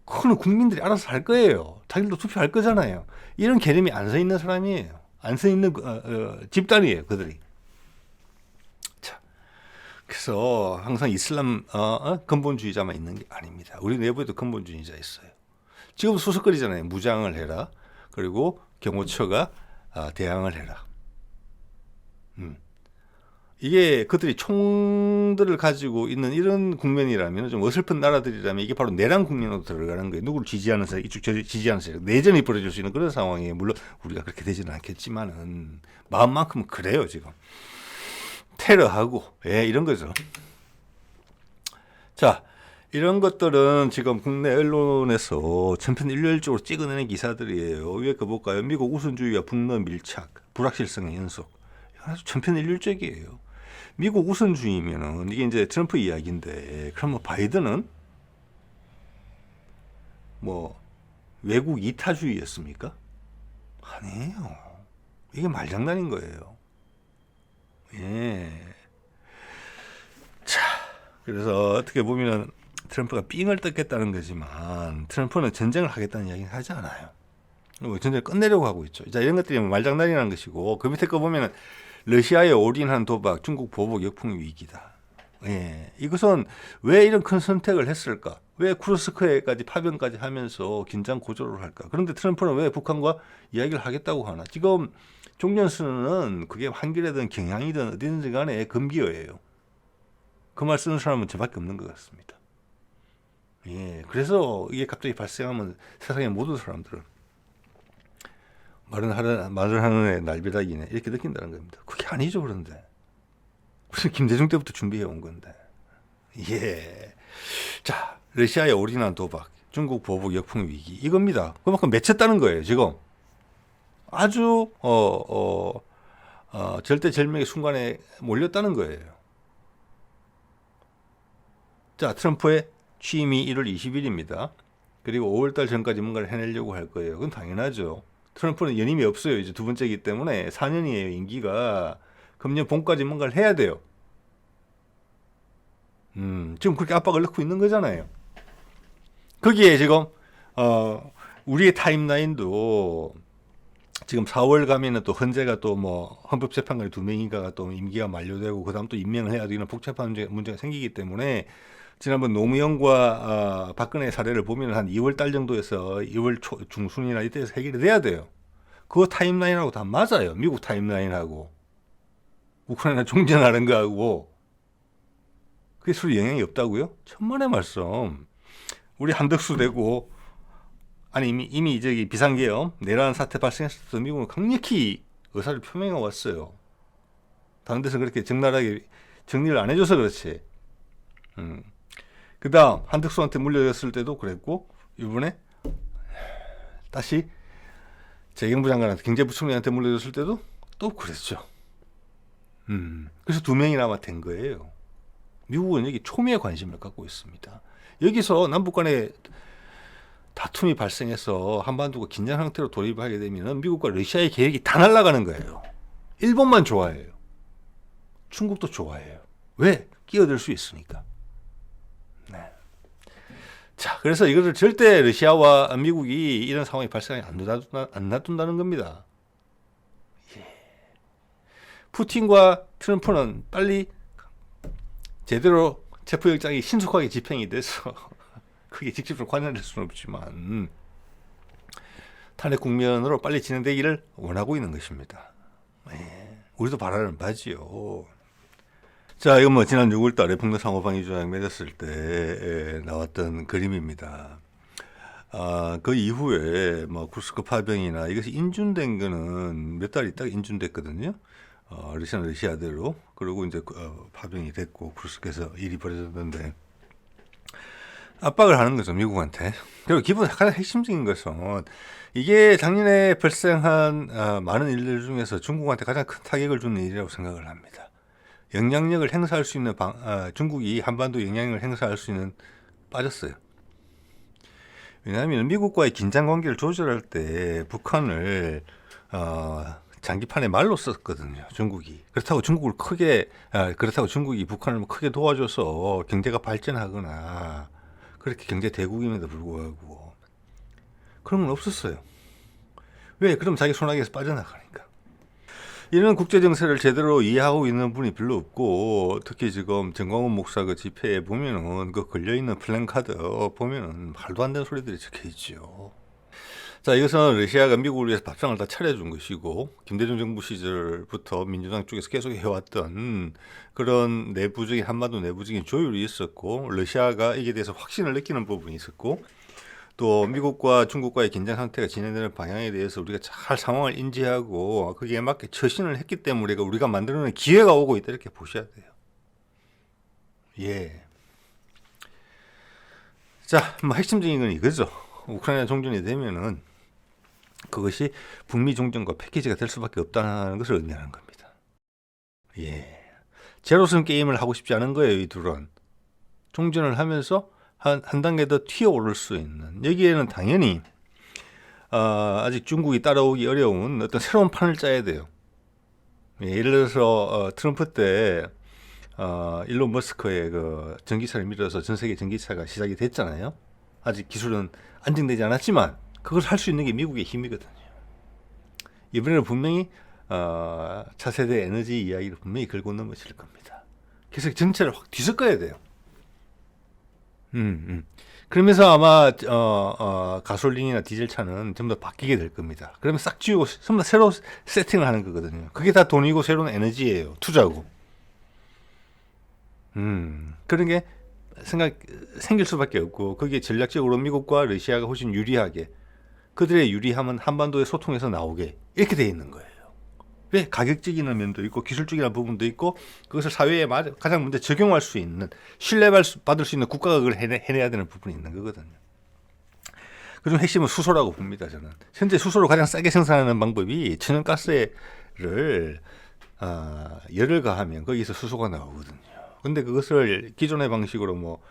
그거는 국민들이 알아서 할 거예요. 자기들도 투표할 거잖아요. 이런 개념이 안 서 있는 사람이에요. 안 서 있는 집단이에요, 그들이. 자, 그래서 항상 이슬람 근본주의자만 있는 게 아닙니다. 우리 내부에도 근본주의자 있어요. 지금 수석거리잖아요. 무장을 해라. 그리고 경호처가 대항을 해라. 이게 그들이 총들을 가지고 있는 이런 국면이라면 좀 어설픈 나라들이라면 이게 바로 내란 국면으로 들어가는 거예요. 누구를 지지하는 세력, 이쪽 지지하는 세력, 내전이 벌어질 수 있는 그런 상황이에요. 물론 우리가 그렇게 되지는 않겠지만은 마음만큼은 그래요 지금. 테러하고 이런 거죠. 자, 이런 것들은 지금 국내 언론에서 천편일률적으로 찍어내는 기사들이에요. 위에 거 볼까요? 미국 우선주의와 북러 밀착, 불확실성의 연속. 아주 천편일률적이에요. 미국 우선주의면은 이게 이제 트럼프 이야기인데, 그럼 바이든은 외국 이타주의였습니까? 아니에요. 이게 말장난인 거예요. 예. 자, 그래서 어떻게 보면은 트럼프가 삥을 뜯겠다는 거지만 트럼프는 전쟁을 하겠다는 이야기는 하지 않아요. 전쟁을 끝내려고 하고 있죠. 자, 이런 것들이 말장난이라는 것이고 그 밑에 거 보면은 러시아의 올인한 도박, 중국 보복 역풍 위기다. 예, 이것은 왜 이런 큰 선택을 했을까? 왜 쿠르스크에까지 파병까지 하면서 긴장 고조를 할까? 그런데 트럼프는 왜 북한과 이야기를 하겠다고 하나? 지금 종전선언은 그게 한길이든 경향이든 어디든지 간에 금기어예요. 그 말 쓰는 사람은 저밖에 없는 것 같습니다. 예, 그래서 이게 갑자기 발생하면 세상의 모든 사람들은 말을 하는 애 날벼락이네 이렇게 느낀다는 겁니다. 그게 아니죠. 그런데 무슨 김대중 때부터 준비해 온 건데. 예. 자, 러시아의 올인한 도박, 중국 보복 역풍 위기 이겁니다. 그만큼 맺혔다는 거예요. 지금 아주 절대절명의 순간에 몰렸다는 거예요. 자, 트럼프의 취임이 1월 20일입니다. 그리고 5월달 전까지 뭔가를 해내려고 할 거예요. 그건 당연하죠. 트럼프는 연임이 없어요. 이제 두 번째이기 때문에 4년이에요. 임기가. 금년 봄까지 뭔가를 해야 돼요. 지금 그렇게 압박을 넣고 있는 거잖아요. 거기에 지금 우리의 타임라인도 지금 4월 가면은 또 헌재가 또 뭐 헌법재판관이 2명인가가 또 임기가 만료되고 그다음 또 임명을 해야 되는 복잡한 문제가 생기기 때문에 지난번 노무현과 박근혜 사례를 보면 한 2월 달 정도에서 2월 중순이나 이때에서 해결이 돼야 돼요. 그거 타임라인하고 다 맞아요. 미국 타임라인하고 우크라이나 종전하는 거하고 그게 서로 영향이 없다고요? 천만의 말씀. 우리 한덕수 되고 아니 이미 저기 비상계엄 내란 사태 발생했을 때 미국은 강력히 의사를 표명해 왔어요. 다른 데서 그렇게 적나라하게 정리를 안 해줘서 그렇지. 그다음 한덕수한테 물려졌을 때도 그랬고 이번에 다시 재경부 장관한테 경제부총리한테 물려졌을 때도 또 그랬죠. 그래서 2명이나 아마 된 거예요. 미국은 여기 초미의 관심을 갖고 있습니다. 여기서 남북 간에 다툼이 발생해서 한반도가 긴장 상태로 돌입하게 되면 미국과 러시아의 계획이 다 날아가는 거예요. 일본만 좋아해요. 중국도 좋아해요. 왜? 끼어들 수 있으니까. 네. 자, 그래서 이것을 절대 러시아와 미국이 이런 상황이 발생하지 안 놔둔다는 겁니다. 예. 푸틴과 트럼프는 빨리 제대로 체포영장이 신속하게 집행이 돼서 크게 직접적으로 관여할 수는 없지만 탄핵 국면으로 빨리 진행되기를 원하고 있는 것입니다. 예, 우리도 바라는 바지요. 자, 이건 뭐 지난 6월달에 북한상호방 조약 맺었을 때 나왔던 그림입니다. 그 이후에 뭐 쿠스크 파병이나 이것이 인준된 거는 몇 달 있다가 인준됐거든요. 러시아는 러시아대로. 그리고 이제 파병이 됐고 쿠스크에서 일이 벌어졌는데 압박을 하는 거죠, 미국한테. 그리고 가장 핵심적인 것은 이게 작년에 발생한 많은 일들 중에서 중국한테 가장 큰 타격을 주는 일이라고 생각을 합니다. 영향력을 행사할 수 있는 중국이 한반도 영향력을 행사할 수 있는 빠졌어요. 왜냐하면 미국과의 긴장 관계를 조절할 때 북한을 장기판에 말로 썼거든요, 중국이. 그렇다고 중국이 북한을 크게 도와줘서 경제가 발전하거나 그렇게 경제 대국임에도 불구하고 그런 건 없었어요. 왜? 그럼 자기 손아귀에서 빠져나가니까. 이런 국제 정세를 제대로 이해하고 있는 분이 별로 없고 특히 지금 정광훈 목사 그 집회에 보면은 그 걸려 있는 플랜카드 보면은 말도 안 되는 소리들이 적혀 있죠. 자, 이것은 러시아가 미국을 위해서 밥상을 다 차려준 것이고 김대중 정부 시절부터 민주당 쪽에서 계속 해왔던 그런 한반도 내부적인 조율이 있었고 러시아가 이게 대해서 확신을 느끼는 부분이 있었고 또 미국과 중국과의 긴장 상태가 진행되는 방향에 대해서 우리가 잘 상황을 인지하고 거기에 맞게 처신을 했기 때문에 우리가 만들어낸 기회가 오고 있다 이렇게 보셔야 돼요. 예. 자, 뭐 핵심적인 건 이거죠. 우크라이나 종전이 되면은 그것이 북미 종전과 패키지가 될 수밖에 없다는 것을 의미하는 겁니다. 예. 제로섬 게임을 하고 싶지 않은 거예요, 이 둘은. 종전을 하면서 한 단계 더 튀어오를 수 있는. 여기에는 당연히 아직 중국이 따라오기 어려운 어떤 새로운 판을 짜야 돼요. 예, 예를 들어서 트럼프 때 일론 머스크의 그 전기차를 밀어서 전 세계 전기차가 시작이 됐잖아요. 아직 기술은 안정되지 않았지만 그걸 할 수 있는 게 미국의 힘이거든요. 이번에는 분명히 차세대 에너지 이야기를 분명히 걸고 넘어질 겁니다. 그래서 전체를 확 뒤섞어야 돼요. 그러면서 아마 가솔린이나 디젤 차는 전부 다 바뀌게 될 겁니다. 그러면 싹 지우고 전부 다 새로 세팅을 하는 거거든요. 그게 다 돈이고 새로운 에너지예요. 투자고. 그런 게 생길 수밖에 없고 그게 전략적으로 미국과 러시아가 훨씬 유리하게 그들의 유리함은 한반도의 소통에서 나오게 이렇게 돼 있는 거예요. 왜? 가격적인 면도 있고 기술적인 부분도 있고 그것을 사회에 가장 먼저 적용할 수 있는 신뢰받을 수 있는 국가가 그걸 해내야 되는 부분이 있는 거거든요. 그중 핵심은 수소라고 봅니다. 저는 현재 수소를 가장 싸게 생산하는 방법이 천연가스를 열을 가하면 거기서 수소가 나오거든요. 근데 그것을 기존의 방식으로 뭐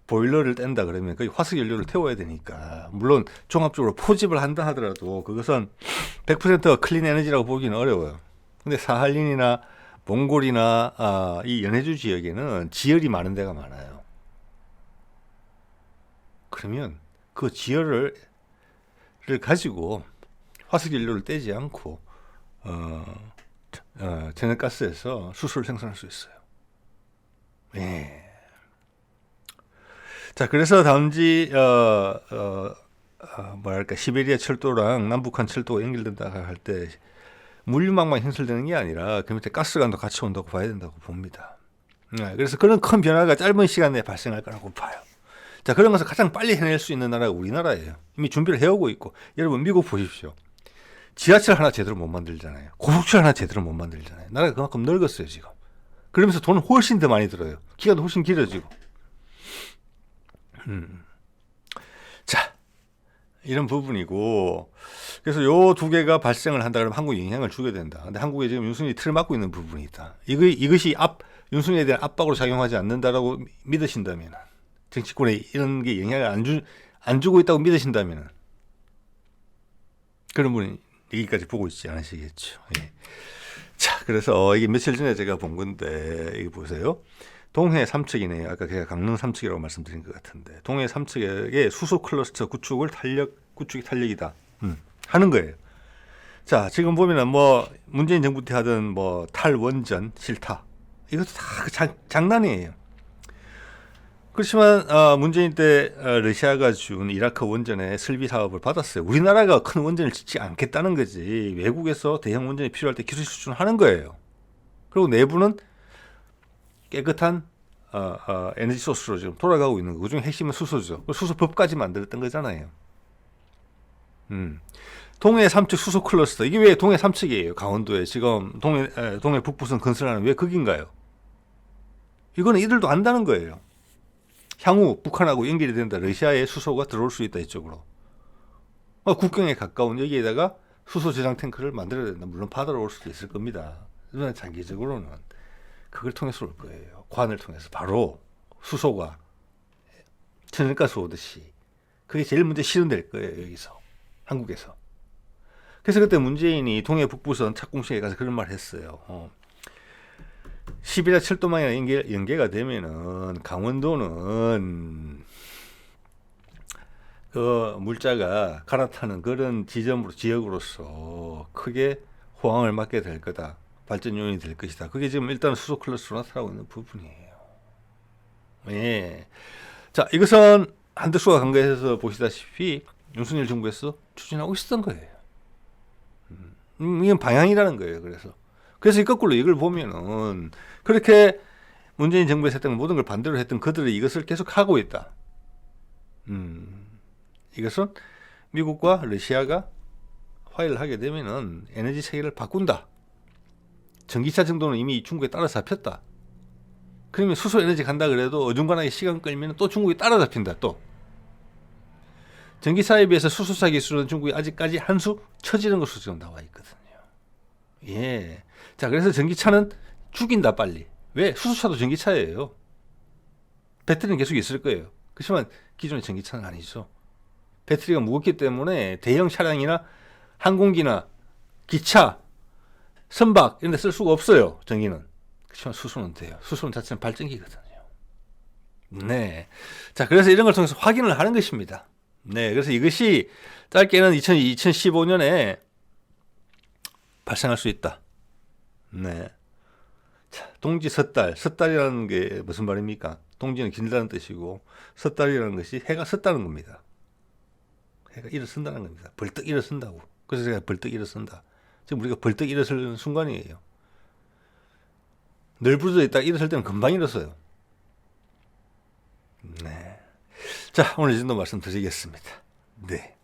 보일러를 뗀다 그러면 거기 화석 연료를 태워야 되니까 물론 종합적으로 포집을 한다 하더라도 그것은 100%가 클린 에너지라고 보기는 어려워요. 근데 사할린이나 몽골이나 이 연해주 지역에는 지열이 많은 데가 많아요. 그러면 그 지열을 가지고 화석 연료를 떼지 않고 천연가스에서 수소를 생산할 수 있어요. 예. 자, 그래서 단지 뭐랄까 시베리아 철도랑 남북한 철도가 연결된다 할 때 물류망만 형성되는 게 아니라 그 밑에 가스관도 같이 온다고 봐야 된다고 봅니다. 그래서 그런 큰 변화가 짧은 시간 내에 발생할 거라고 봐요. 자, 그런 것을 가장 빨리 해낼 수 있는 나라가 우리나라예요. 이미 준비를 해오고 있고. 여러분 미국 보십시오. 지하철 하나 제대로 못 만들잖아요. 고속철 하나 제대로 못 만들잖아요. 나라가 그만큼 늙었어요 지금. 그러면서 돈은 훨씬 더 많이 들어요. 기간도 훨씬 길어지고. 자, 이런 부분이고, 그래서 요 두 개가 발생을 한다 그러면 한국에 영향을 주게 된다. 근데 한국에 지금 윤석열이 틀을 막고 있는 부분이 있다. 이것이 윤석열에 대한 압박으로 작용하지 않는다라고 믿으신다면, 정치권에 이런 게 영향을 안 주고 있다고 믿으신다면, 그런 분이 여기까지 보고 있지 않으시겠죠. 예. 자, 그래서 이게 며칠 전에 제가 본 건데, 이거 보세요. 동해 삼척이네요. 아까 제가 강릉 삼척이라고 말씀드린 것 같은데 동해 삼척의 수소 클러스터 구축이 탄력이다 하는 거예요. 자, 지금 보면은 뭐 문재인 정부 때 하던 뭐 탈원전 싫다 이것도 다 장난이에요. 그렇지만 문재인 때 러시아가 준 이라크 원전의 설비 사업을 받았어요. 우리나라가 큰 원전을 짓지 않겠다는 거지. 외국에서 대형 원전이 필요할 때 기술 수준하는 거예요. 그리고 내부는 깨끗한 에너지 소스로 지금 돌아가고 있는 거. 그중에 핵심은 수소죠. 수소법까지 만들었던 거잖아요. 동해 삼척 수소 클러스터. 이게 왜 동해 삼척이에요? 강원도에 지금 동해 북부선 건설하는 왜 거긴가요? 이거는 이들도 안다는 거예요. 향후 북한하고 연결이 된다. 러시아의 수소가 들어올 수 있다 이쪽으로. 국경에 가까운 여기에다가 수소 저장 탱크를 만들어야 된다. 물론 바다로 올 수도 있을 겁니다. 그러나 장기적으로는 그걸 통해서 올 거예요. 관을 통해서 바로 수소가 천연가스 오듯이 그게 제일 먼저 실현될 거예요. 여기서 한국에서. 그래서 그때 문재인이 동해 북부선 착공식에 가서 그런 말 했어요. 시베리아 철도망이랑 연계가 되면은 강원도는 그 물자가 갈아타는 그런 지역으로서 크게 호황을 맞게 될 거다. 발전 요인이 될 것이다. 그게 지금 일단 수소 클러스로 나타나고 있는 부분이에요. 예. 자, 이것은 한덕수가 간거에서 보시다시피 윤석열 정부에서 추진하고 있었던 거예요. 이건 방향이라는 거예요. 그래서 이 거꾸로 이걸 보면은 그렇게 문재인 정부에서 했던 모든 걸 반대로 했던 그들이 이것을 계속 하고 있다. 이것은 미국과 러시아가 화해를 하게 되면은 에너지 체계를 바꾼다. 전기차 정도는 이미 중국에 따라잡혔다. 그러면 수소 에너지 간다 그래도 어중간하게 시간 끌면 또 중국이 따라잡힌다. 또 전기차에 비해서 수소차 기술은 중국이 아직까지 한 수 처지는 것으로 지금 나와 있거든요. 예. 자, 그래서 전기차는 죽인다 빨리. 왜? 수소차도 전기차예요. 배터리는 계속 있을 거예요. 그렇지만 기존의 전기차는 아니죠. 배터리가 무겁기 때문에 대형 차량이나 항공기나 기차 선박 이런 데 쓸 수가 없어요. 전기는. 그렇지만 수소는 돼요. 수소는 자체는 발전기거든요. 네. 자, 그래서 이런 걸 통해서 확인을 하는 것입니다. 네. 그래서 이것이 짧게는 2015년에 발생할 수 있다. 네. 자, 동지 섣달이라는 게 무슨 말입니까? 동지는 길다는 뜻이고 섣달이라는 것이 해가 섰다는 겁니다. 해가 일어선다는 겁니다. 벌떡 일어선다고. 그래서 제가 벌떡 일어선다. 지금 우리가 벌떡 일어서는 순간이에요. 널브러져 있다 일어설 때는 금방 일어서요. 네. 자, 오늘 이 정도 말씀드리겠습니다. 네.